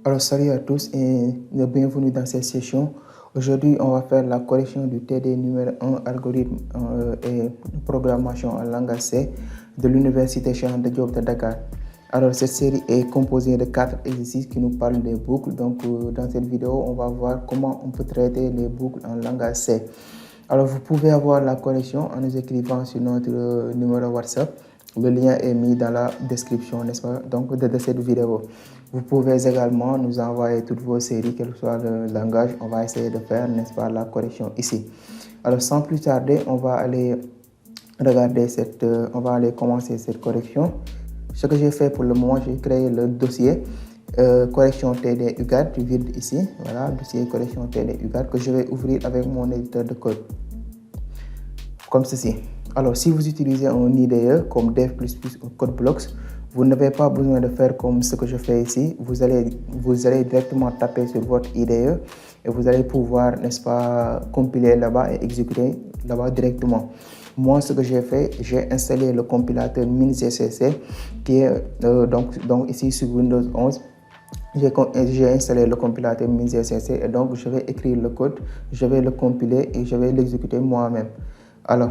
Alors salut à tous et bienvenue dans cette session. Aujourd'hui, on va faire la correction du TD numéro 1 algorithme et programmation en langage C de l'Université Cheikh Anta Diop de Dakar. Alors cette série est composée de 4 exercices qui nous parlent des boucles. Donc dans cette vidéo, on va voir comment on peut traiter les boucles en langage C. Alors vous pouvez avoir la correction en nous écrivant sur notre numéro WhatsApp. Le lien est mis dans la description, n'est-ce pas, donc de cette vidéo. Vous pouvez également nous envoyer toutes vos séries, quel que soit le langage. On va essayer de faire, n'est-ce pas, la correction ici. Alors sans plus tarder, on va aller regarder on va aller commencer cette correction. Ce que j'ai fait pour le moment, j'ai créé le dossier correction TD UGAD vide ici. Voilà, dossier correction TD UGAD que je vais ouvrir avec mon éditeur de code. Comme ceci. Alors, si vous utilisez un IDE comme Dev++ ou CodeBlocks, vous n'avez pas besoin de faire comme ce que je fais ici. Vous allez directement taper sur votre IDE et vous allez pouvoir, n'est-ce pas, compiler là-bas et exécuter là-bas directement. Moi, ce que j'ai fait, j'ai installé le compilateur MinGCC qui est donc ici sur Windows 11. J'ai installé le compilateur MinGCC et donc je vais écrire le code, je vais le compiler et je vais l'exécuter moi-même. Alors,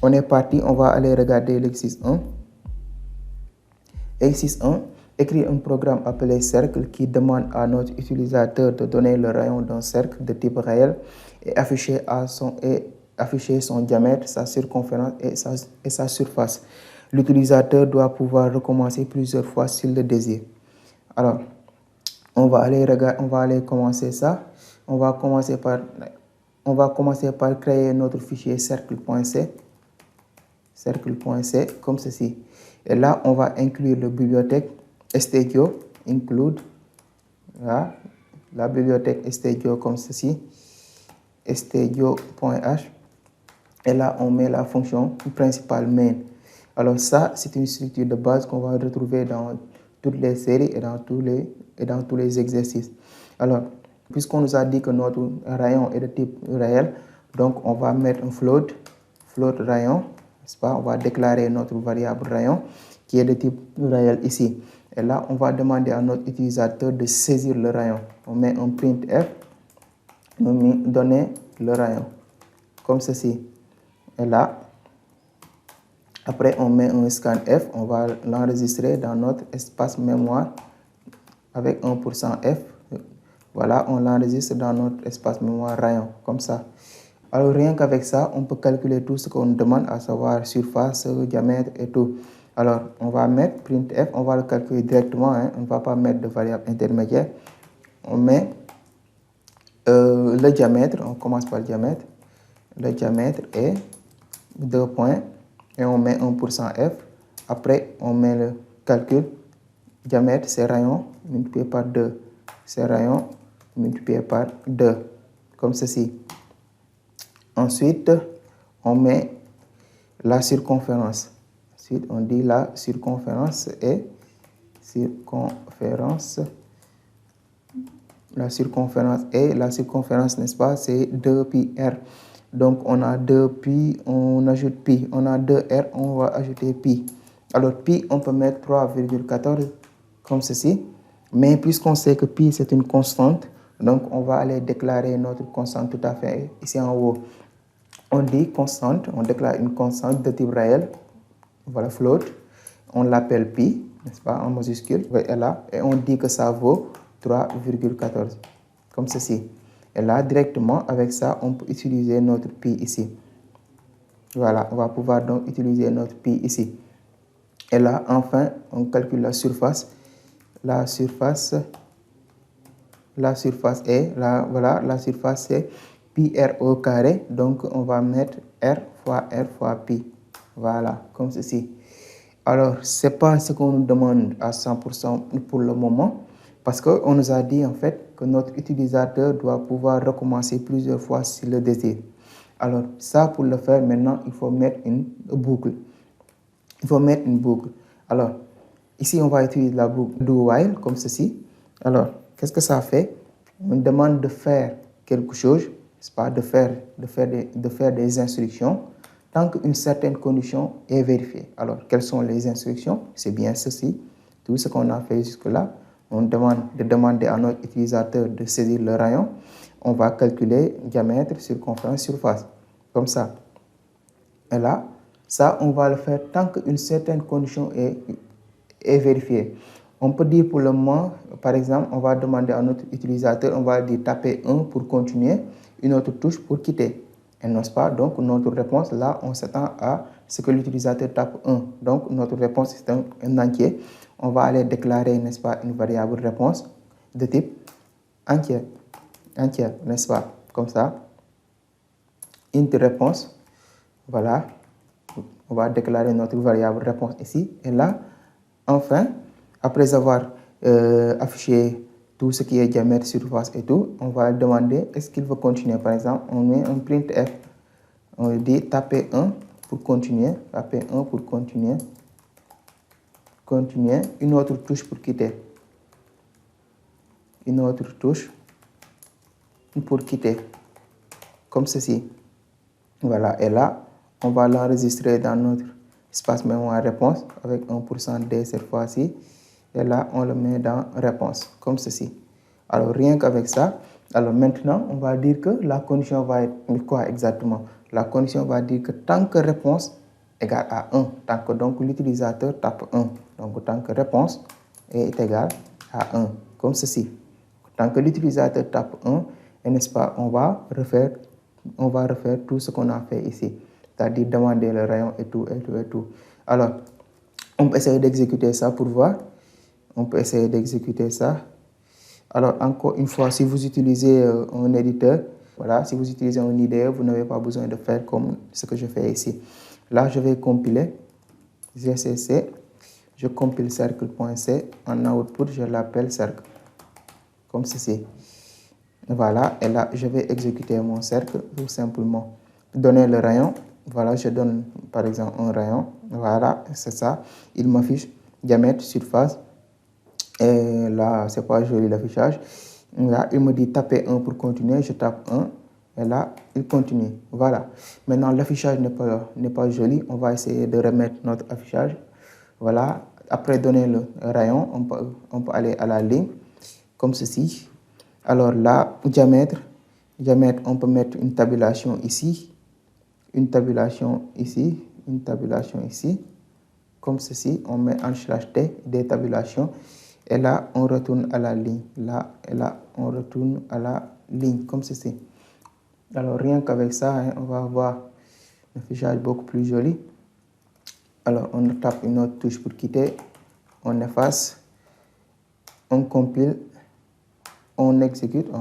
on est parti, on va aller regarder l'exercice 1. Exercice 1, écrire un programme appelé cercle qui demande à notre utilisateur de donner le rayon d'un cercle de type réel et afficher son diamètre, sa circonférence et sa surface. L'utilisateur doit pouvoir recommencer plusieurs fois s'il le désire. Alors, on va aller commencer ça. On va commencer par créer notre fichier cercle.c comme ceci. Et là, on va inclure la bibliothèque stdio include là, la bibliothèque stdio comme ceci, stdio.h. Et là, on met la fonction principale main. Alors ça, c'est une structure de base qu'on va retrouver dans toutes les séries et dans tous les exercices. Alors, puisqu'on nous a dit que notre rayon est de type réel, donc on va mettre un float rayon, n'est-ce pas? On va déclarer notre variable rayon qui est de type réel ici. Et là, on va demander à notre utilisateur de saisir le rayon. On met un printf, donner le rayon, comme ceci. Et là, après, on met un scanf, on va l'enregistrer dans notre espace mémoire avec 1% F. Voilà, on l'enregistre dans notre espace mémoire rayon, comme ça. Alors, rien qu'avec ça, on peut calculer tout ce qu'on demande, à savoir surface, diamètre et tout. Alors, on va mettre printf, on va le calculer directement, hein, on ne va pas mettre de variable intermédiaire. On met le diamètre, on commence par le diamètre. Le diamètre est 2 points et on met 1% F. Après, on met le calcul. Diamètre, c'est rayon multiplié par 2. C'est rayon multiplié par 2, comme ceci. Ensuite, on met la circonférence. Ensuite, on dit la circonférence est la circonférence, n'est-ce pas, c'est 2 pi r. Donc, on a 2 pi, on ajoute pi. On a 2 r, on va ajouter pi. Alors, pi, on peut mettre 3,14 comme ceci. Mais puisqu'on sait que pi, c'est une constante, donc on va aller déclarer notre constante tout à fait ici en haut. On dit constante, on déclare une constante de type réel. Voilà, float. On l'appelle pi, n'est-ce pas, en majuscule. Et là, et on dit que ça vaut 3,14, comme ceci. Et là, directement, avec ça, on peut utiliser notre pi ici. Voilà, on va pouvoir donc utiliser notre pi ici. Et là, enfin, on calcule la surface. La surface est, là, voilà, la surface c'est pi r au carré. Donc, on va mettre r fois pi. Voilà, comme ceci. Alors, ce n'est pas ce qu'on nous demande à 100% pour le moment. Parce qu'on nous a dit en fait que notre utilisateur doit pouvoir recommencer plusieurs fois s'il le désire. Alors, ça, pour le faire, maintenant, il faut mettre une boucle. Alors, ici, on va utiliser la boucle do while, comme ceci. Alors, qu'est-ce que ça fait? On demande de faire quelque chose, n'est-ce pas, de faire des instructions tant qu'une certaine condition est vérifiée. Alors, quelles sont les instructions? C'est bien ceci, tout ce qu'on a fait jusque-là. on demande de demander à notre utilisateur de saisir le rayon, on va calculer diamètre, circonférence, surface, comme ça. Et là, ça, on va le faire tant qu'une certaine condition est vérifiée. On peut dire pour le moment, par exemple, on va demander à notre utilisateur, on va dire taper 1 pour continuer, une autre touche pour quitter. Et n'est-ce pas? Donc, notre réponse, là, on s'attend à ce que l'utilisateur tape 1. Donc, notre réponse est un entier. On va aller déclarer, n'est-ce pas, une variable réponse de type entière, n'est-ce pas? Comme ça. Int réponse, voilà. On va déclarer notre variable réponse ici. Et là, enfin, après avoir affiché tout ce qui est diamètre, surface et tout, on va demander est-ce qu'il veut continuer. Par exemple, on met un printf. On dit taper 1 pour continuer. Taper 1 pour continuer. Continuer. Une autre touche pour quitter. Une autre touche pour quitter. Comme ceci. Voilà. Et là, on va l'enregistrer dans notre espace mémoire réponse avec 1% D cette fois-ci. Et là, on le met dans réponse, comme ceci. Alors, rien qu'avec ça, alors maintenant, on va dire que la condition va être quoi exactement? La condition va dire que tant que réponse égale à 1, tant que donc l'utilisateur tape 1, donc tant que réponse est égale à 1, comme ceci. Tant que l'utilisateur tape 1, et n'est-ce pas, on va refaire tout ce qu'on a fait ici, c'est-à-dire demander le rayon et tout, et tout, et tout. Alors, on peut essayer d'exécuter ça pour voir. On peut essayer d'exécuter ça. Alors, encore une fois, si vous utilisez un éditeur, voilà, si vous utilisez un IDE, vous n'avez pas besoin de faire comme ce que je fais ici. Là, je vais compiler GCC, je compile cercle.c, en output, je l'appelle cercle, comme ceci. Voilà, et là, je vais exécuter mon cercle, tout simplement. Donner le rayon, voilà, je donne par exemple un rayon, voilà, c'est ça. Il m'affiche diamètre, surface, et là, c'est pas joli l'affichage. Là, il me dit taper 1 pour continuer, je tape 1, et là, il continue. Voilà. Maintenant, l'affichage n'est pas joli, on va essayer de remettre notre affichage. Voilà, après donner le rayon, on peut aller à la ligne, comme ceci. Alors là, diamètre, on peut mettre une tabulation ici, une tabulation ici, une tabulation ici, comme ceci. On met en /t des tabulations et là, on retourne à la ligne. Là et là, on retourne à la ligne, comme ceci. Alors, rien qu'avec ça, hein, on va avoir un affichage beaucoup plus joli. Alors, on tape une autre touche pour quitter, on efface, on compile, on exécute,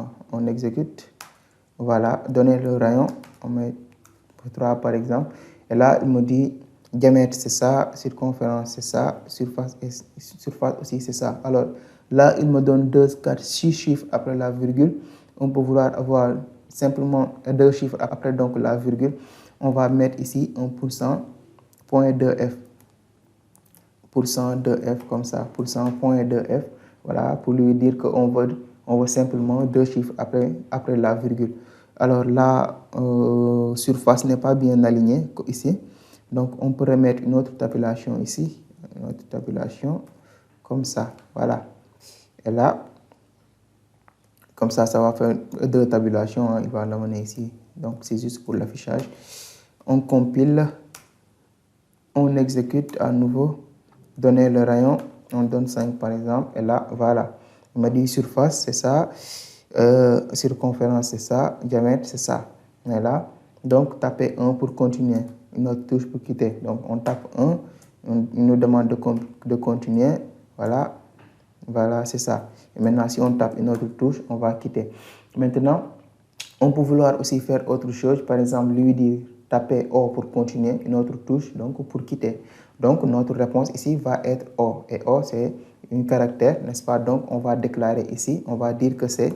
voilà, donner le rayon, on met 3 par exemple, et là il me dit diamètre c'est ça, circonférence c'est ça, surface aussi c'est ça. Alors là il me donne 2, 4, 6 chiffres après la virgule, on peut vouloir avoir simplement 2 chiffres après donc la virgule, on va mettre ici 1%, point 2f, %2f comme ça, point 2f, voilà, pour lui dire qu'on veut simplement 2 chiffres après la virgule. Alors la surface n'est pas bien alignée ici, donc on peut remettre une autre tabulation ici, une autre tabulation comme ça, voilà. Et là, comme ça va faire 2 tabulations, hein, il va l'amener ici, donc c'est juste pour l'affichage. On compile, on exécute à nouveau, donner le rayon, on donne 5 par exemple, et là, voilà. On m'a dit surface, c'est ça, circonférence, c'est ça, diamètre, c'est ça. Et là, donc, taper 1 pour continuer, une autre touche pour quitter. Donc, on tape 1, on nous demande de continuer, voilà, voilà, c'est ça. Et maintenant, si on tape une autre touche, on va quitter. Maintenant, on peut vouloir aussi faire autre chose, par exemple, lui dire taper O pour continuer, une autre touche, donc pour quitter. Donc, notre réponse ici va être O. Et O, c'est un caractère, n'est-ce pas? Donc, on va déclarer ici, on va dire que c'est,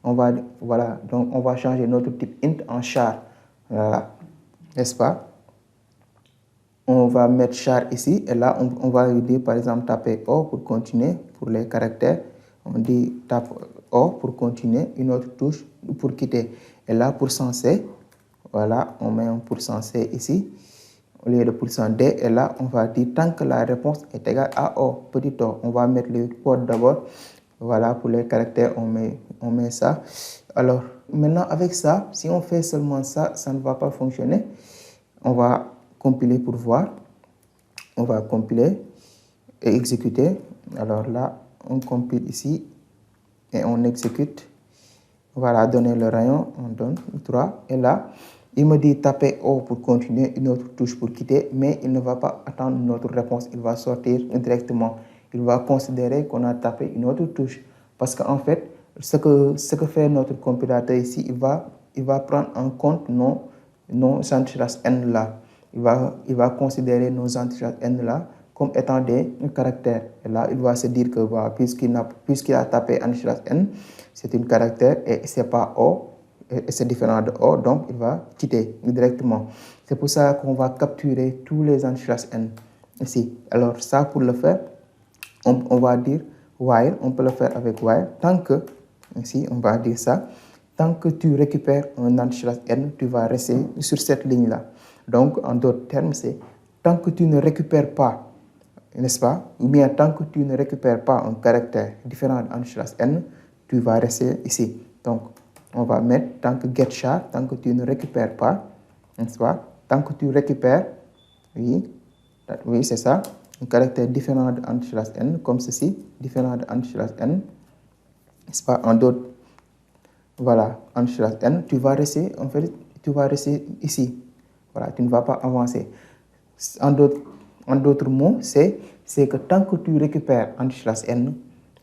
voilà, donc on va changer notre type int en char. Voilà, n'est-ce pas? On va mettre char ici, et là, on va lui dire, par exemple, taper O pour continuer, pour les caractères. On dit tape O pour continuer, une autre touche pour quitter. Et là, %C, voilà, on met un %C ici. au lieu de %D. Et là, on va dire tant que la réponse est égale à O, petit o. On va mettre les codes d'abord. Voilà, pour les caractères, on met ça. Alors, maintenant, avec ça, si on fait seulement ça, ça ne va pas fonctionner. On va compiler pour voir. On va compiler et exécuter. Alors là, on compile ici et on exécute. Voilà, donner le rayon, on donne 3. Et là, il me dit taper O pour continuer, une autre touche pour quitter, mais il ne va pas attendre notre réponse. Il va sortir directement. Il va considérer qu'on a tapé une autre touche. Parce qu'en fait, ce que fait notre compilateur ici, il va prendre en compte nos antitraces N là. Il va considérer nos antitraces N là comme étant des caractères. Et là, il va se dire que voilà, puisqu'il a tapé antitrace N, c'est un caractère et c'est pas O, et c'est différent de O, donc il va quitter directement. C'est pour ça qu'on va capturer tous les antitraces N ici. Alors ça, pour le faire, on va dire while, on peut le faire avec while, tant que, ici on va dire ça, tant que tu récupères un antitrace N, tu vas rester sur cette ligne-là. Donc en d'autres termes, c'est tant que tu ne récupères pas, n'est-ce pas, ou bien tant que tu ne récupères pas un caractère différent de antitrace N, tu vas rester ici. Donc on va mettre tant que get char, tant que tu ne récupères pas, n'est-ce pas, tant que tu récupères, oui, c'est ça, un caractère différent de antitrace N, comme ceci, différent de antitrace N, n'est-ce pas, en d'autres, voilà, antitrace N, tu vas rester, en fait, tu vas rester ici, voilà, tu ne vas pas avancer. En d'autres mots, c'est que tant que tu récupères antitrace N,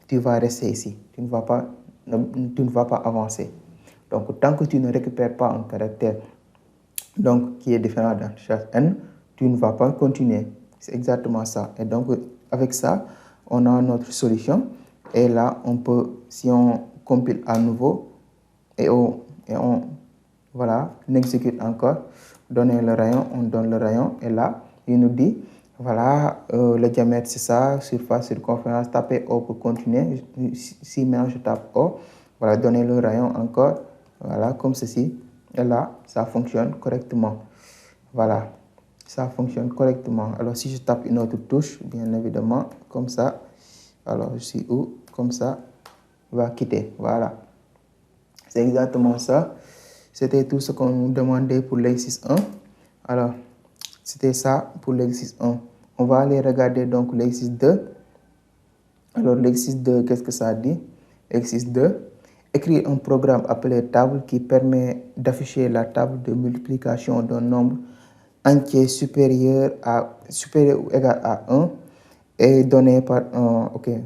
tu vas rester ici, tu ne vas pas avancer. Donc, tant que tu ne récupères pas un caractère donc, qui est différent d'antitrace N, tu ne vas pas continuer. C'est exactement ça. Et donc, avec ça, on a notre solution. Et là, on peut, si on compile à nouveau, et on voilà, on exécute encore, donner le rayon, on donne le rayon. Et là, il nous dit, voilà, le diamètre, c'est ça, surface, circonférence, taper O pour continuer. Si maintenant je tape O, voilà, donner le rayon encore, voilà, comme ceci. Et là, ça fonctionne correctement. Voilà, ça fonctionne correctement. Alors, si je tape une autre touche, bien évidemment, comme ça, alors je suis où, comme ça, va quitter. Voilà, c'est exactement ça. C'était tout ce qu'on nous demandait pour l'exercice 1. Alors, c'était ça pour l'exercice 1. On va aller regarder donc l'exercice 2. Alors, l'exercice 2, qu'est-ce que ça dit? Exercice 2. Écrire un programme appelé table qui permet d'afficher la table de multiplication d'un nombre entier supérieur ou égal à 1 et donné par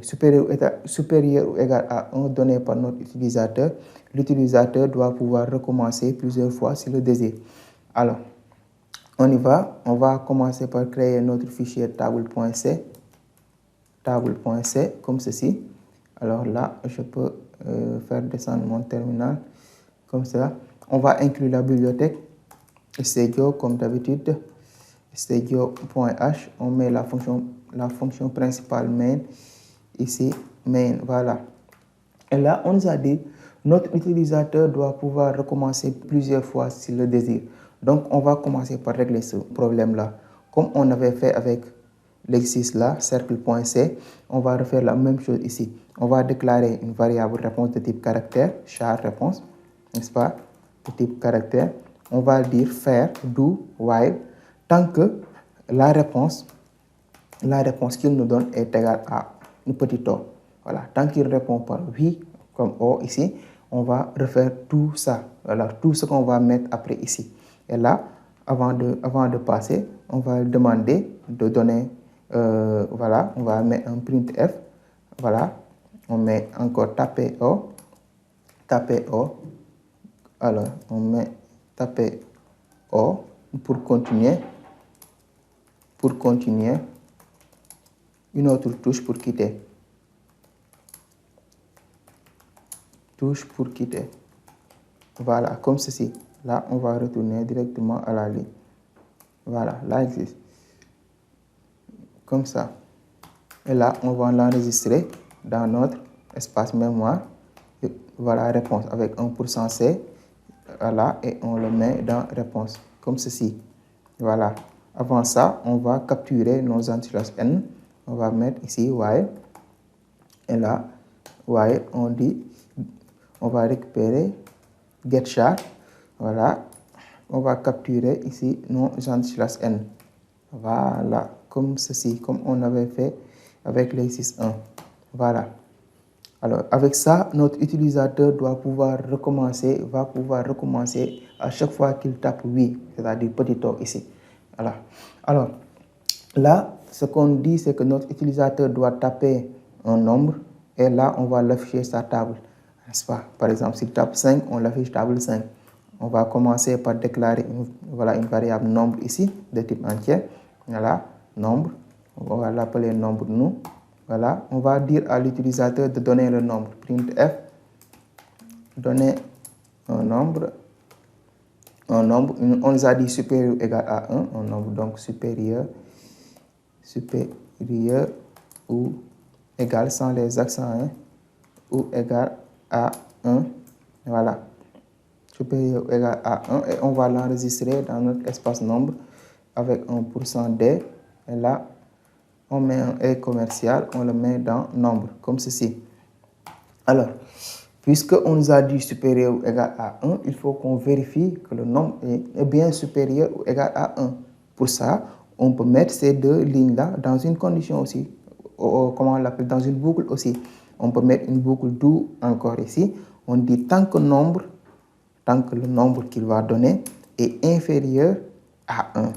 supérieur ou égal à 1 donné par notre utilisateur. L'utilisateur doit pouvoir recommencer plusieurs fois s'il le désire. Alors, on y va. On va commencer par créer notre fichier table.c comme ceci. Alors là, je peux faire descendre mon terminal comme ça. On va inclure la bibliothèque studio comme d'habitude, studio.h. On met la fonction principale main ici, main, voilà. Et là, on nous a dit, notre utilisateur doit pouvoir recommencer plusieurs fois s'il le désire. Donc, on va commencer par régler ce problème-là. Comme on avait fait avec l'exercice là, cercle.c, on va refaire la même chose ici. On va déclarer une variable réponse de type caractère, char réponse, n'est-ce pas, de type caractère. On va dire faire, do, while, tant que la réponse qu'il nous donne est égale à un petit o. Voilà, tant qu'il répond par oui, comme O ici, on va refaire tout ça. Voilà, tout ce qu'on va mettre après ici. Et là, avant de passer, on va demander de donner, voilà, on va mettre un printf. Voilà, on met encore taper O. Alors, on met taper O pour continuer. Une autre touche pour quitter. Touche pour quitter. Voilà, comme ceci. Là, on va retourner directement à la ligne. Voilà, là existe. Comme ça. Et là, on va l'enregistrer dans notre espace mémoire. Et voilà, réponse avec 1% C. Voilà, et on le met dans réponse, comme ceci. Voilà. avant ça, on va capturer nos entités n. On va mettre ici while. Et là, while, on va récupérer getChar. Voilà. On va capturer ici nos entités n. Voilà, comme ceci, comme on avait fait avec l'exercice 1. Voilà. Alors, avec ça, notre utilisateur va pouvoir recommencer à chaque fois qu'il tape oui, c'est-à-dire petit O ici. Voilà. Alors, là, ce qu'on dit, c'est que notre utilisateur doit taper un nombre et là, on va l'afficher sa table. N'est-ce pas? Par exemple, s'il tape 5, on l'affiche table 5. On va commencer par déclarer une variable nombre ici, de type entier. Voilà, nombre. On va l'appeler nombre nous. Voilà, on va dire à l'utilisateur de donner le nombre. Printf, donner un nombre. On nous a dit supérieur ou égal à 1. Un nombre donc supérieur ou égal sans les accents, hein, ou égal à 1. Voilà. Supérieur ou égal à 1 et on va l'enregistrer dans notre espace nombre avec un %d et là on met un E commercial, on le met dans nombre comme ceci. Alors, puisque on nous a dit supérieur ou égal à 1, il faut qu'on vérifie que le nombre est bien supérieur ou égal à 1. Pour ça, on peut mettre ces deux lignes-là dans une condition aussi, comment on l'appelle, dans une boucle aussi. On peut mettre une boucle do encore ici. On dit tant que le nombre qu'il va donner est inférieur à 1.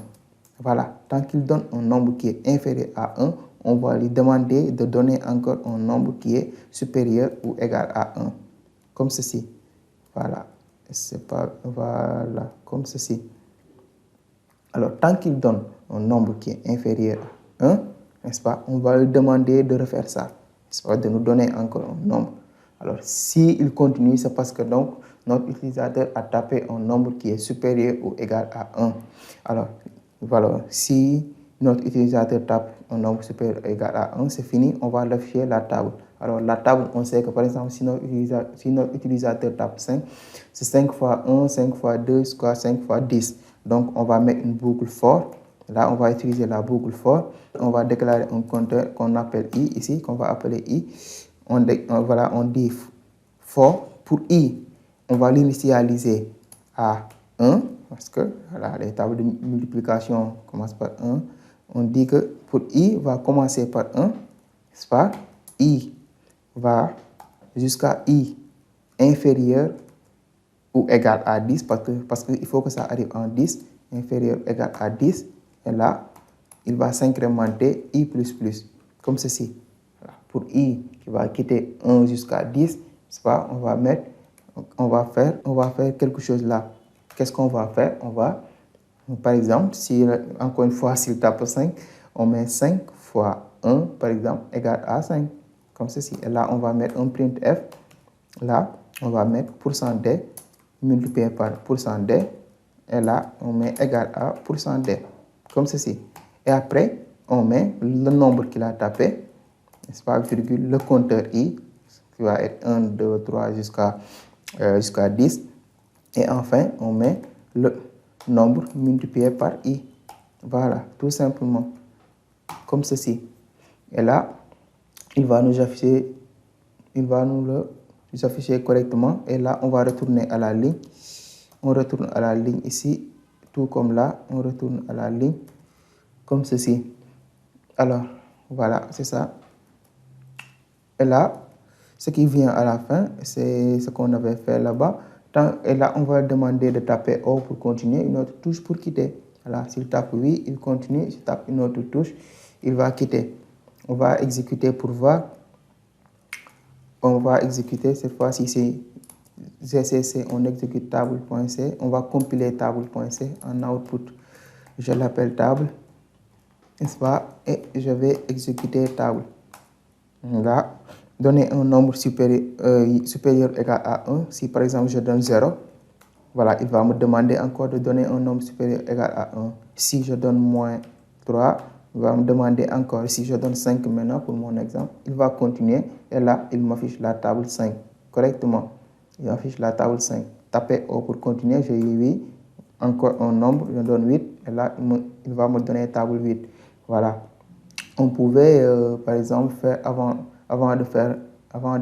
Voilà, tant qu'il donne un nombre qui est inférieur à 1, on va lui demander de donner encore un nombre qui est supérieur ou égal à 1. Comme ceci. Voilà, voilà, comme ceci. Alors, tant qu'il donne un nombre qui est inférieur à 1, n'est-ce pas, on va lui demander de refaire ça, n'est-ce pas, de nous donner encore un nombre. Alors, s'il continue, c'est parce que donc notre utilisateur a tapé un nombre qui est supérieur ou égal à 1. Alors, voilà, si notre utilisateur tape un nombre supérieur ou égal à 1, c'est fini, on va l'afficher la table. Alors, la table, on sait que par exemple, si notre utilisateur tape 5, c'est 5 fois 1, 5 fois 2, soit 5 fois 10. Donc, on va mettre une boucle for. Là, on va utiliser la boucle for. On va déclarer un compteur qu'on appelle i ici, qu'on va appeler i. On dit for. Pour i, on va l'initialiser à 1 parce que voilà, les tables de multiplication commencent par 1. On dit que pour i va commencer par 1, n'est-ce pas? I va jusqu'à i inférieur ou égal à 10 parce qu'il faut que ça arrive en 10, inférieur ou égal à 10. Et là, il va s'incrémenter i++, comme ceci. Voilà. Pour i qui va quitter 1 jusqu'à 10, c'est pas, on va faire quelque chose là. Qu'est-ce qu'on va faire? Par exemple, encore une fois, s'il tape 5, on met 5 fois 1, par exemple, égale à 5, comme ceci. Et là, on va mettre un printf. Là, on va mettre %d multiplié par %d. Et là, on met égal à %d, comme ceci. Et après, on met le nombre qu'il a tapé, n'est-ce pas, virgule, le compteur i, qui va être 1, 2, 3 jusqu'à 10. Et enfin, on met le nombre multiplié par i. Voilà, tout simplement, comme ceci. Et là, il va nous afficher correctement. Et là, on va retourner à la ligne. On retourne à la ligne ici, tout comme là, on retourne à la ligne, comme ceci. Alors, voilà, c'est ça. Et là, ce qui vient à la fin, c'est ce qu'on avait fait là-bas. Et là, on va demander de taper O pour continuer, une autre touche pour quitter. Voilà, s'il tape oui, il continue. S'il tape une autre touche, il va quitter. On va exécuter pour voir. On va exécuter, cette fois-ci, c'est gcc, on exécute table.c. On va compiler table.c en output. Je l'appelle table, n'est-ce pas? Et je vais exécuter table. Là, donner un nombre supérieur ou égal à 1. Si par exemple je donne 0, voilà, il va me demander encore de donner un nombre supérieur ou égal à 1. Si je donne moins 3, il va me demander encore. Si je donne 5 maintenant pour mon exemple, il va continuer et là, il m'affiche la table 5 correctement. Il affiche la table 5. Tapez O pour continuer, je dis oui. encore un nombre, je donne 8, et là, il va me donner table 8. Voilà. On pouvait, par exemple, faire avant de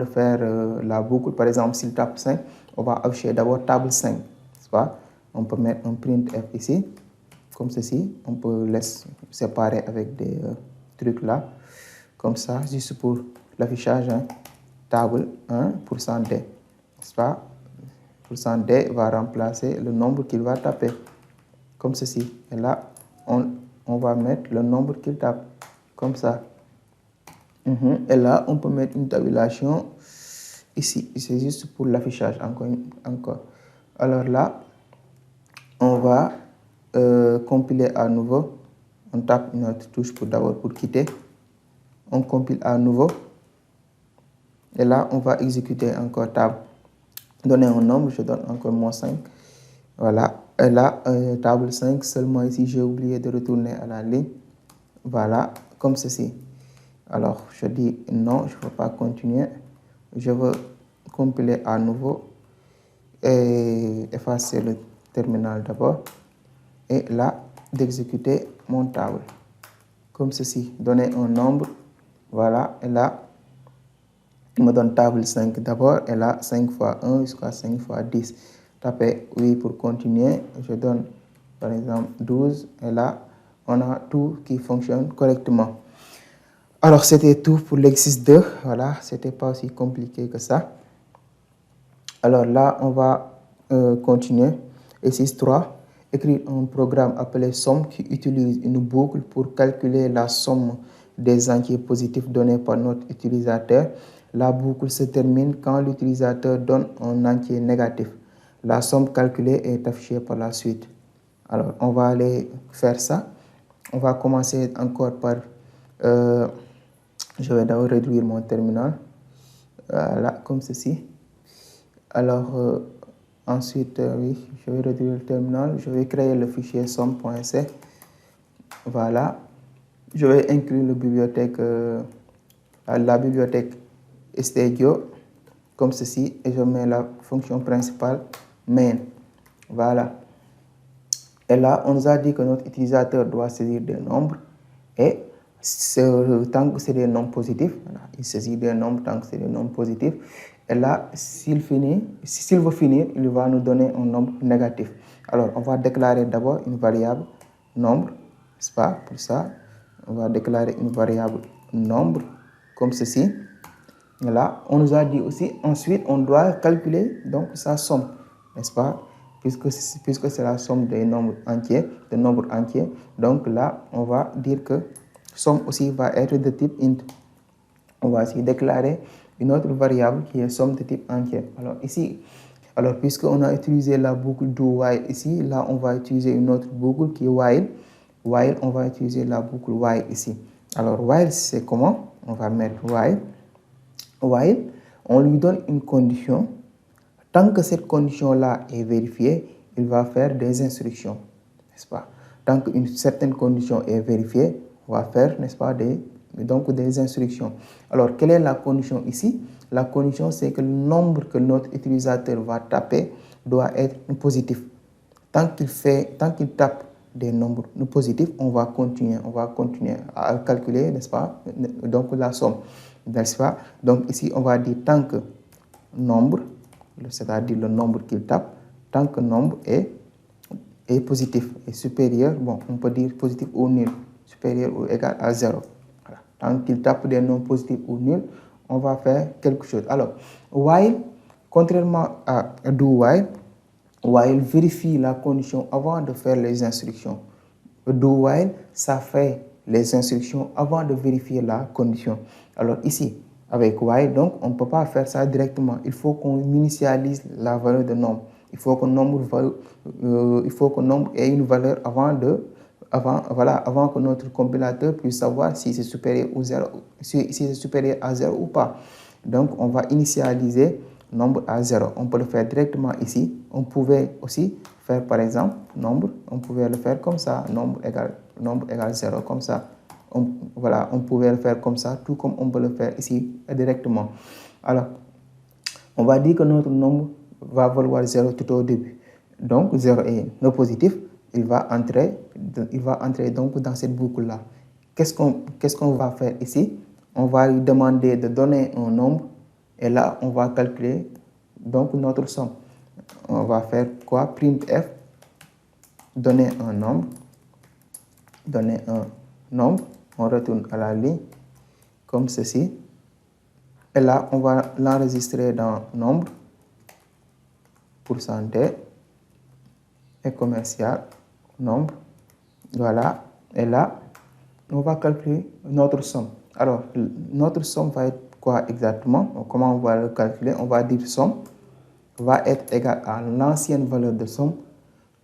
faire la boucle, par exemple, s'il tape 5, on va afficher d'abord table 5, n'est-ce pas? On peut mettre un printf ici, comme ceci. On peut laisser séparer avec des trucs là, comme ça, juste pour l'affichage, hein. Table 1% D, n'est-ce pas? %D va remplacer le nombre qu'il va taper, comme ceci. Et là, on va mettre le nombre qu'il tape, comme ça. Et là, on peut mettre une tabulation ici. C'est juste pour l'affichage, encore. Alors là, on va compiler à nouveau. On tape une autre touche d'abord pour quitter. On compile à nouveau. Et là, on va exécuter encore table. Donner un nombre, je donne encore -5. Voilà. Et là, table 5, seulement ici, j'ai oublié de retourner à la ligne. Voilà, comme ceci. Alors, je dis non, je ne veux pas continuer. Je veux compiler à nouveau et effacer le terminal d'abord. Et là, d'exécuter mon table. Comme ceci. Donner un nombre. Voilà. Et là, il me donne table 5 d'abord. Et là, 5 fois 1 jusqu'à 5 fois 10. Tapez oui pour continuer. Je donne, par exemple, 12. Et là, on a tout qui fonctionne correctement. Alors, c'était tout pour l'exercice 2. Voilà, c'était pas aussi compliqué que ça. Alors là, on va continuer. Exercice 3. Écrire un programme appelé somme qui utilise une boucle pour calculer la somme des entiers positifs donnés par notre utilisateur. La boucle se termine quand l'utilisateur donne un entier négatif. La somme calculée est affichée par la suite. Alors, on va aller faire ça. On va commencer encore par... je vais d'abord réduire mon terminal. Voilà, comme ceci. Alors, ensuite, oui, je vais réduire le terminal. Je vais créer le fichier somme.c. Voilà. Je vais inclure la bibliothèque stdio, comme ceci. Et je mets la fonction principale main. Voilà. Et là, on nous a dit que notre utilisateur doit saisir des nombres. Et tant que c'est des nombres positifs, voilà, il saisit des nombres tant que c'est des nombres positifs. Et là, s'il veut finir, il va nous donner un nombre négatif. Alors, on va déclarer d'abord une variable nombre, n'est-ce pas? Pour ça, on va déclarer une variable nombre, comme ceci. Et là, on nous a dit aussi, ensuite, on doit calculer donc sa somme, n'est-ce pas? Puisque c'est la somme des nombres entiers, Donc là, on va dire que somme aussi va être de type int. On va aussi déclarer une autre variable qui est somme de type entier. Alors puisqu'on a utilisé la boucle do while ici, là on va utiliser une autre boucle qui est while. While, on va utiliser la boucle while ici. Alors while, c'est comment? On va mettre while. While, on lui donne une condition. Tant que cette condition-là est vérifiée, il va faire des instructions, n'est-ce pas? Tant qu'une certaine condition est vérifiée, on va faire, n'est-ce pas, des instructions. Alors, quelle est la condition ici? La condition, c'est que le nombre que notre utilisateur va taper doit être positif. Tant qu'il tape des nombres positifs, on va continuer à calculer, n'est-ce pas, donc la somme, n'est-ce pas? Donc ici, on va dire tant que nombre, c'est-à-dire le nombre qu'il tape, tant que nombre est positif et supérieur, bon, on peut dire positif ou nul, supérieur ou égal à 0. Voilà. Tant qu'il tape des nombres positifs ou nuls, on va faire quelque chose. Alors, while, contrairement à do while vérifie la condition avant de faire les instructions. Do while, ça fait les instructions avant de vérifier la condition. Alors ici, avec while, donc, on ne peut pas faire ça directement. Il faut qu'on initialise la valeur de nombre. Il faut que nombre ait une valeur avant que notre compilateur puisse savoir si c'est supérieur à 0 ou pas. Donc, on va initialiser nombre à 0. On peut le faire directement ici. On pouvait aussi faire, par exemple, nombre. On pouvait le faire comme ça, nombre égale 0, comme ça. On pouvait le faire comme ça, tout comme on peut le faire ici directement. Alors, on va dire que notre nombre va valoir 0 tout au début. Donc 0 est non positif, il va entrer donc dans cette boucle-là. Qu'est-ce qu'on va faire ici? On va lui demander de donner un nombre et là, on va calculer donc notre somme. On va faire quoi? Printf, donner un nombre, on retourne à la ligne comme ceci. Et là, on va l'enregistrer dans nombre, pourcentage et commercial, nombre. Voilà. Et là, on va calculer notre somme. Alors, notre somme va être quoi exactement? Comment on va le calculer? On va dire somme va être égal à l'ancienne valeur de somme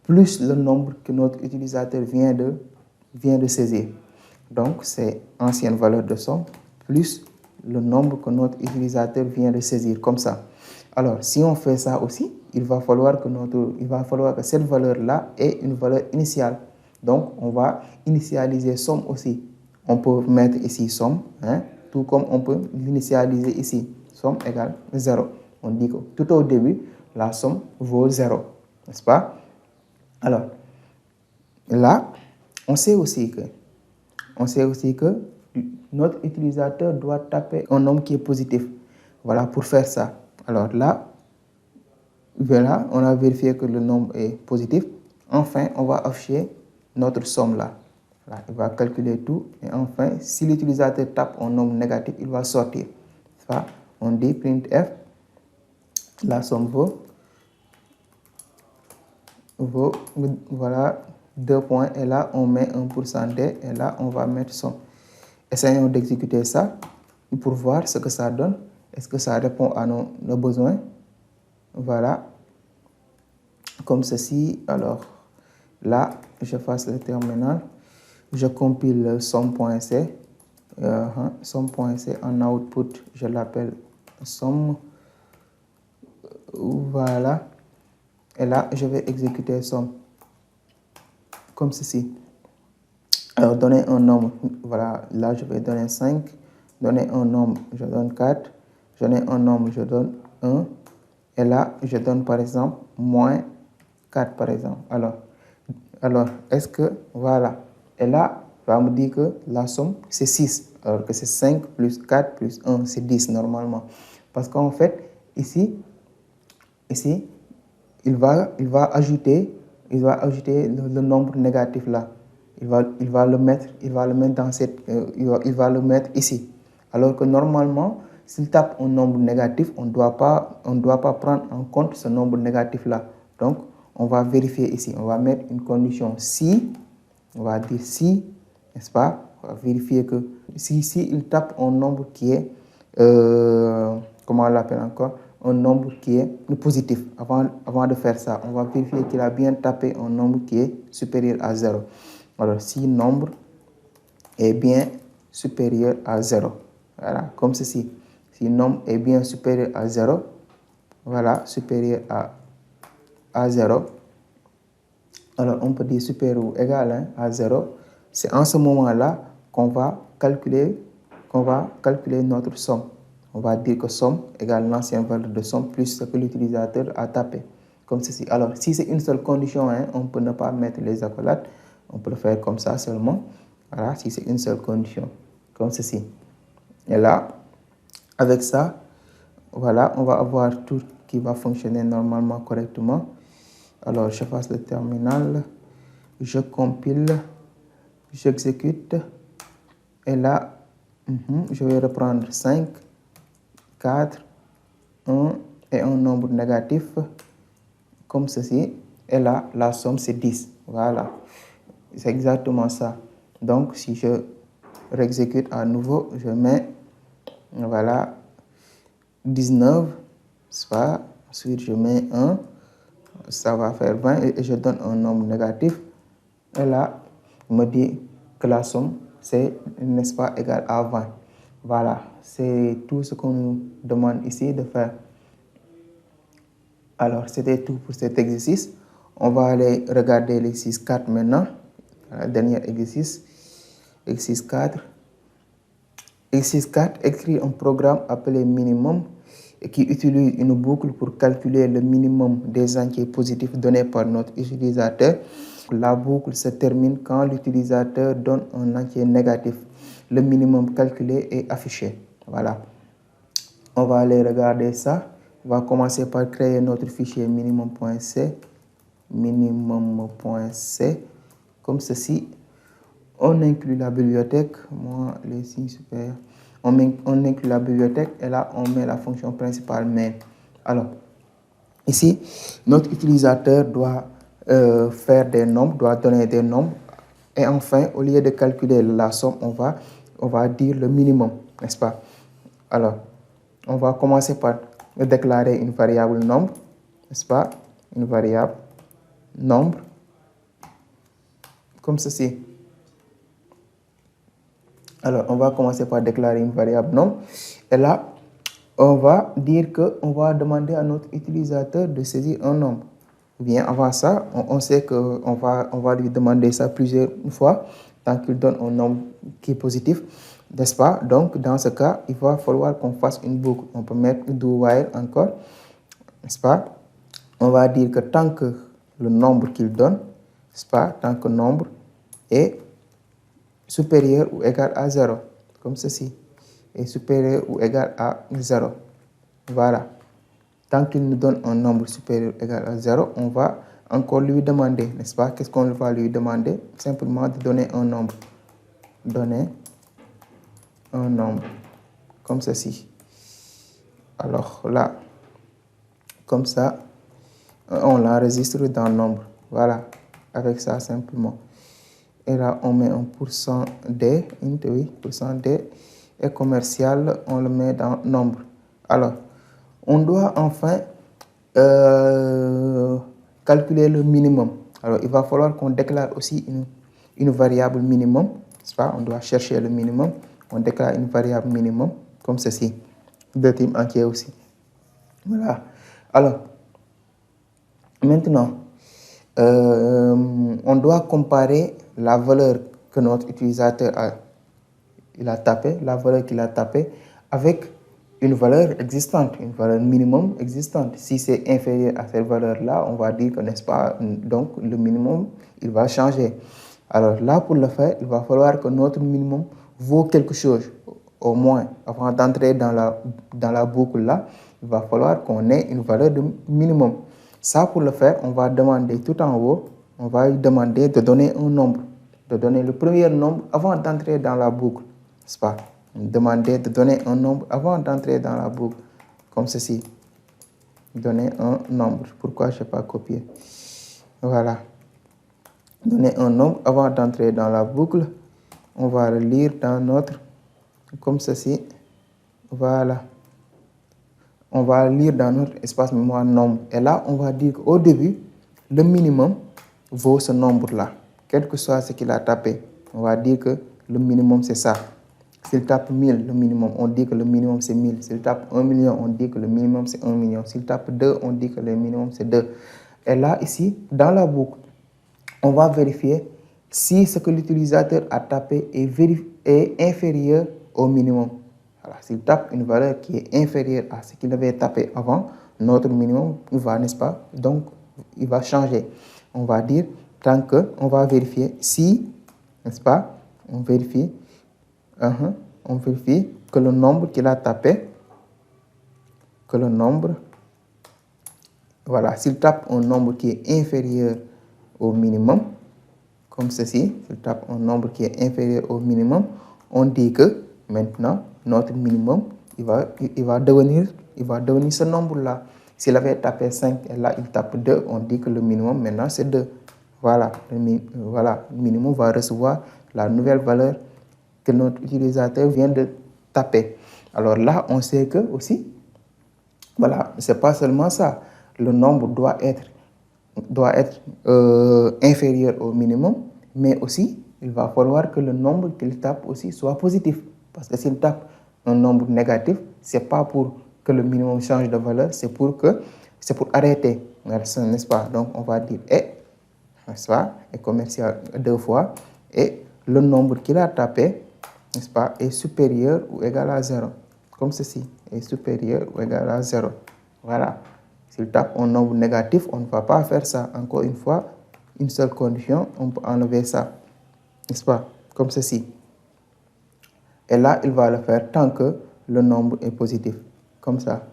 plus le nombre que notre utilisateur vient de saisir. Donc, c'est ancienne valeur de somme plus le nombre que notre utilisateur vient de saisir, comme ça. Alors, si on fait ça aussi, il va falloir que cette valeur-là ait une valeur initiale. Donc, on va initialiser somme aussi. On peut mettre ici somme, tout comme on peut l'initialiser ici. Somme égale 0. On dit que tout au début, la somme vaut 0, n'est-ce pas? Alors, là, on sait aussi que notre utilisateur doit taper un nombre qui est positif. Voilà, pour faire ça. Alors là, voilà, on a vérifié que le nombre est positif. Enfin, on va afficher notre somme là. Là, il va calculer tout. Et enfin, si l'utilisateur tape un nombre négatif, il va sortir. Ça, on dit printf, la somme vaut, voilà, 2 points. Et là, on met un pourcentage. Et là, on va mettre somme. Essayons d'exécuter ça pour voir ce que ça donne. Est-ce que ça répond à nos besoins? Voilà. Comme ceci. Alors, là, je fasse le terminal. Je compile somme.c. Somme.c en output, je l'appelle somme. Voilà. Et là, je vais exécuter somme. Comme ceci. Alors, donner un nombre. Voilà. Là, je vais donner 5. Donner un nombre, je donne 4. Donner un nombre, je donne 1. Et là, je donne par exemple moins 4 par exemple. Alors est-ce que, voilà. Et là, il va me dire que la somme, c'est 6. Alors que c'est 5 plus 4 plus 1, c'est 10 normalement. Parce qu'en fait, ici, il va ajouter le nombre négatif là. Il va le mettre dans cette, il va le mettre ici. Alors que normalement, s'il tape un nombre négatif, on ne doit pas prendre en compte ce nombre négatif là. Donc, on va vérifier ici. On va mettre une condition si. On va dire si, n'est-ce pas? On va vérifier que si il tape un nombre qui est, comment on l'appelle encore? Un nombre qui est positif. Avant de faire ça, on va vérifier qu'il a bien tapé un nombre qui est supérieur à 0. Alors, si nombre est bien supérieur à 0. Voilà, comme ceci. Si nombre est bien supérieur à 0, voilà, supérieur à 0. Alors, on peut dire supérieur ou égal à 0. C'est en ce moment-là qu'on va calculer notre somme. On va dire que somme égale l'ancienne valeur de somme plus ce que l'utilisateur a tapé. Comme ceci. Alors, si c'est une seule condition, on peut ne pas mettre les accolades. On peut le faire comme ça seulement. Voilà, si c'est une seule condition. Comme ceci. Et là, avec ça, voilà, on va avoir tout qui va fonctionner normalement correctement. Alors, je fasse le terminal. Je compile. J'exécute. Et là, je vais reprendre 5, 4, 1 et un nombre négatif comme ceci. Et là, la somme, c'est 10. Voilà. C'est exactement ça. Donc, si je réexécute à nouveau, je mets, voilà, 19. Soit, ensuite, je mets 1. Ça va faire 20 et je donne un nombre négatif. Et là, on me dit que la somme, c'est, n'est-ce pas, égal à 20. Voilà, c'est tout ce qu'on nous demande ici de faire. Alors, c'était tout pour cet exercice. On va aller regarder l'exercice 4 maintenant. Le dernier exercice. Exercice 4. Exercice 4, écrire un programme appelé minimum qui utilise une boucle pour calculer le minimum des entiers positifs donnés par notre utilisateur. La boucle se termine quand l'utilisateur donne un entier négatif. Le minimum calculé est affiché. Voilà. On va aller regarder ça. On va commencer par créer notre fichier minimum.c. Minimum.c. Comme ceci. On inclut la bibliothèque. Moi, les signes supérieurs. On inclut la bibliothèque et là, on met la fonction principale main. Alors, ici, notre utilisateur doit faire des nombres, doit donner des nombres. Et enfin, au lieu de calculer la somme, on va dire le minimum, n'est-ce pas? Alors, on va commencer par déclarer une variable nombre, n'est-ce pas? Une variable nombre, comme ceci. Alors, on va commencer par déclarer une variable nombre. Et là, on va dire qu'on va demander à notre utilisateur de saisir un nombre. Bien, avant ça, on sait qu'on va lui demander ça plusieurs fois, tant qu'il donne un nombre qui est positif, n'est-ce pas? Donc, dans ce cas, il va falloir qu'on fasse une boucle. On peut mettre do while encore, n'est-ce pas? On va dire que tant que le nombre qu'il donne, n'est-ce pas? Tant que le nombre est supérieur ou égal à 0, comme ceci, est supérieur ou égal à 0. Voilà. Tant qu'il nous donne un nombre supérieur ou égal à 0, on va encore lui demander, n'est-ce pas? Qu'est-ce qu'on va lui demander? Simplement de donner un nombre. Donner un nombre, comme ceci. Alors là, comme ça, on l'enregistre dans le nombre. Voilà, avec ça simplement. Et là, on met un %d, oui, %d, et commercial, on le met dans nombre. Alors, on doit enfin calculer le minimum. Alors, il va falloir qu'on déclare aussi une variable minimum, n'est-ce pas? On doit chercher le minimum. On déclare une variable minimum, comme ceci, de type entier aussi. Voilà. Alors, maintenant, on doit comparer la valeur que notre utilisateur a tapé, la valeur qu'il a tapée, avec une valeur existante, une valeur minimum existante. Si c'est inférieur à cette valeur-là, on va dire que, n'est-ce pas, donc le minimum, il va changer. Alors là, pour le faire, il va falloir que notre minimum vaut quelque chose. Au moins, avant d'entrer dans la boucle là, il va falloir qu'on ait une valeur de minimum. Ça, pour le faire, on va demander tout en haut, on va lui demander de donner un nombre, de donner le premier nombre avant d'entrer dans la boucle, n'est-ce pas? Demander de donner un nombre avant d'entrer dans la boucle, comme ceci. Donner un nombre. Pourquoi je n'ai pas copié? Voilà. Donner un nombre avant d'entrer dans la boucle. On va le lire dans notre, comme ceci. Voilà. On va lire dans notre espace mémoire nombre. Et là, on va dire qu'au début, le minimum vaut ce nombre-là. Quel que soit ce qu'il a tapé, on va dire que le minimum, c'est ça. S'il tape 1000, le minimum, on dit que le minimum, c'est 1000. S'il tape 1 million, on dit que le minimum, c'est 1 million. S'il tape 2, on dit que le minimum, c'est 2. Et là, ici, dans la boucle, on va vérifier si ce que l'utilisateur a tapé est inférieur au minimum. Voilà, s'il tape une valeur qui est inférieure à ce qu'il avait tapé avant, notre minimum va, n'est-ce pas? Donc, il va changer. On va dire, tant que, on va vérifier si, n'est-ce pas? On vérifie que le nombre qu'il a tapé, que le nombre, voilà, s'il tape un nombre qui est inférieur au minimum, comme ceci, s'il tape un nombre qui est inférieur au minimum, on dit que maintenant, notre minimum, il va devenir ce nombre-là. S'il avait tapé 5 et là, il tape 2, on dit que le minimum, maintenant, c'est 2. Voilà, le minimum va recevoir la nouvelle valeur que notre utilisateur vient de taper. Alors là, on sait que aussi, voilà, c'est pas seulement ça. Le nombre doit être inférieur au minimum, mais aussi, il va falloir que le nombre qu'il tape aussi soit positif. Parce que s'il tape un nombre négatif, c'est pas pour que le minimum change de valeur, c'est pour arrêter, n'est-ce pas? Donc, on va dire et, n'est-ce pas? Et commercial 2 fois, et le nombre qu'il a tapé, n'est-ce pas, est supérieur ou égal à 0, comme ceci. est supérieur ou égal à 0. Voilà. S'il tape un nombre négatif, on ne va pas faire ça. Encore une fois, une seule condition, on peut enlever ça. N'est-ce pas? Comme ceci. Et là, il va le faire tant que le nombre est positif. Comme ça.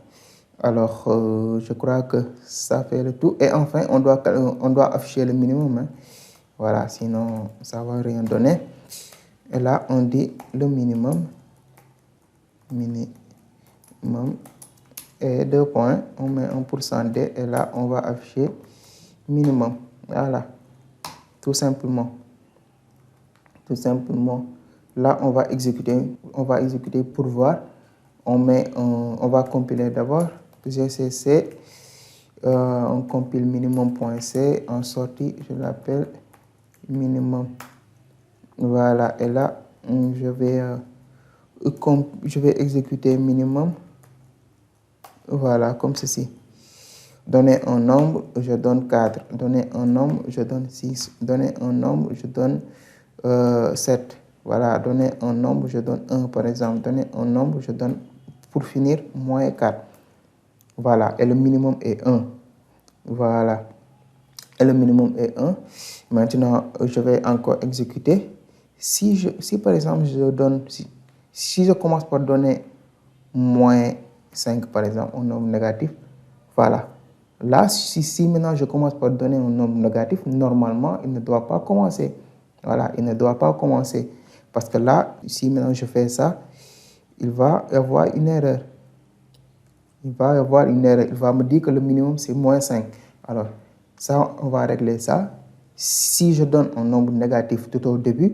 Alors, je crois que ça fait le tout. Et enfin, on doit afficher le minimum. Hein. Voilà, sinon, ça ne va rien donner. Et là, on dit le minimum. Minimum. Et 2 points, on met 1% et là, on va afficher minimum. Voilà, tout simplement. Tout simplement. Là, on va exécuter pour voir. On va compiler d'abord. GCC, on compile minimum.c. En sortie, je l'appelle minimum. Voilà, et là, je vais exécuter minimum. Voilà, comme ceci. Donner un nombre, je donne 4. Donner un nombre, je donne 6. Donner un nombre, je donne 7. Voilà, donner un nombre, je donne 1 par exemple. Donner un nombre, je donne, pour finir, moins 4. Voilà, et le minimum est 1. Voilà, et le minimum est 1. Maintenant, je vais encore exécuter. Si par exemple, si je commence par donner moins 5, par exemple, un nombre négatif, voilà. Là, si maintenant je commence par donner un nombre négatif, normalement, il ne doit pas commencer. Voilà, il ne doit pas commencer. Parce que là, si maintenant je fais ça, il va y avoir une erreur. Il va y avoir une erreur. Il va me dire que le minimum, c'est moins 5. Alors, ça, on va régler ça. Si je donne un nombre négatif tout au début,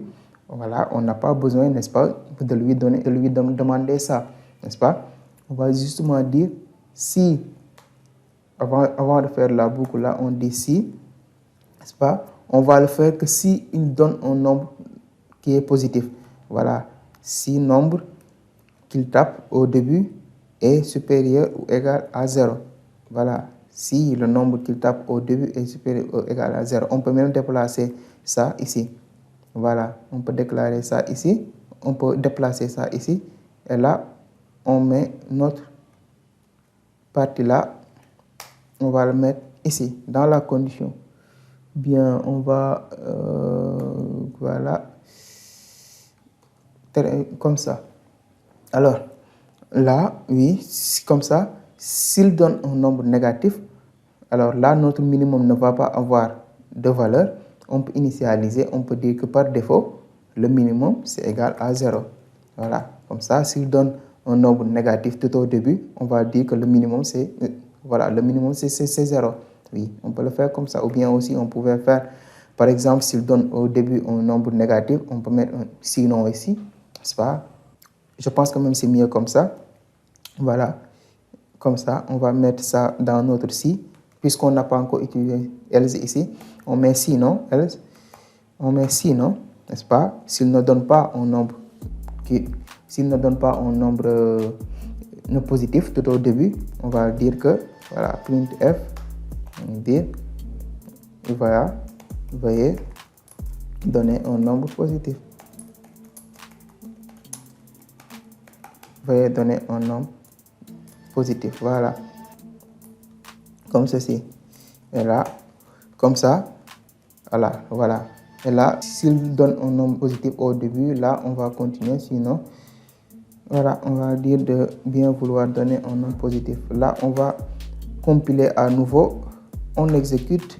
voilà, on n'a pas besoin, n'est-ce pas, de lui demander ça, n'est-ce pas? On va justement dire si, avant de faire la boucle là, on dit si, n'est-ce pas? On va le faire que si il donne un nombre qui est positif. Voilà, si nombre qu'il tape au début est supérieur ou égal à 0. Voilà, si le nombre qu'il tape au début est supérieur ou égal à 0. On peut même déplacer ça ici. Voilà, on peut déclarer ça ici. On peut déplacer ça ici. Et là, on met notre partie là. On va le mettre ici, dans la condition. Bien, on va, voilà, comme ça. Alors, là, oui, comme ça, s'il donne un nombre négatif, alors là, notre minimum ne va pas avoir de valeur. On peut initialiser, on peut dire que par défaut, le minimum, c'est égal à 0. Voilà, comme ça, s'il donne un nombre négatif tout au début, on va dire que le minimum, c'est voilà, le minimum, c'est 0. Oui, on peut le faire comme ça. Ou bien aussi, on pouvait faire, par exemple, s'il donne au début un nombre négatif, on peut mettre un sinon ici, n'est-ce pas? Je pense que même c'est mieux comme ça. Voilà, comme ça, on va mettre ça dans notre si. Puisqu'on n'a pas encore utilisé else ici, on met sinon, else. On met sinon, n'est-ce pas? S'il ne donne pas un nombre positif tout au début, on va dire que, voilà, printf, on dit, voilà, veuillez donner un nombre positif. Veuillez donner un nombre positif, voilà, comme ceci. Et là, comme ça, voilà. Et là, s'il donne un nombre positif au début, là, on va continuer, sinon, voilà, on va dire de bien vouloir donner un nombre positif. Là, on va compiler à nouveau, on exécute.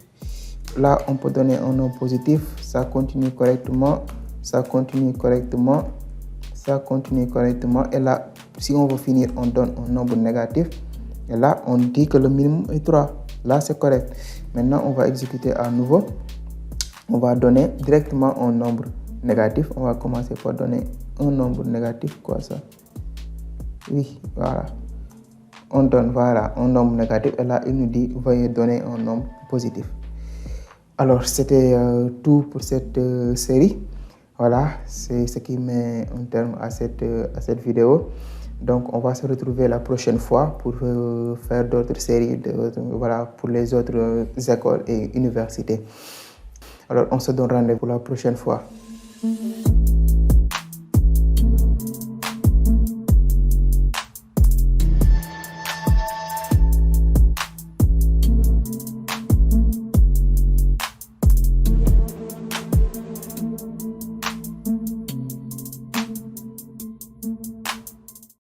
Là, on peut donner un nombre positif, ça continue correctement, ça continue correctement, ça continue correctement. Et là, si on veut finir, on donne un nombre négatif. Et là, on dit que le minimum est 3. Là, c'est correct. Maintenant, on va exécuter à nouveau. On va donner directement un nombre négatif. On va commencer par donner un nombre négatif. Quoi ça? Oui, voilà. On donne, voilà, un nombre négatif. Et là, il nous dit, veuillez donner un nombre positif. Alors, c'était tout pour cette série. Voilà, c'est ce qui met un terme à cette vidéo. Donc, on va se retrouver la prochaine fois pour faire d'autres séries voilà, pour les autres écoles et universités. Alors, on se donne rendez-vous la prochaine fois.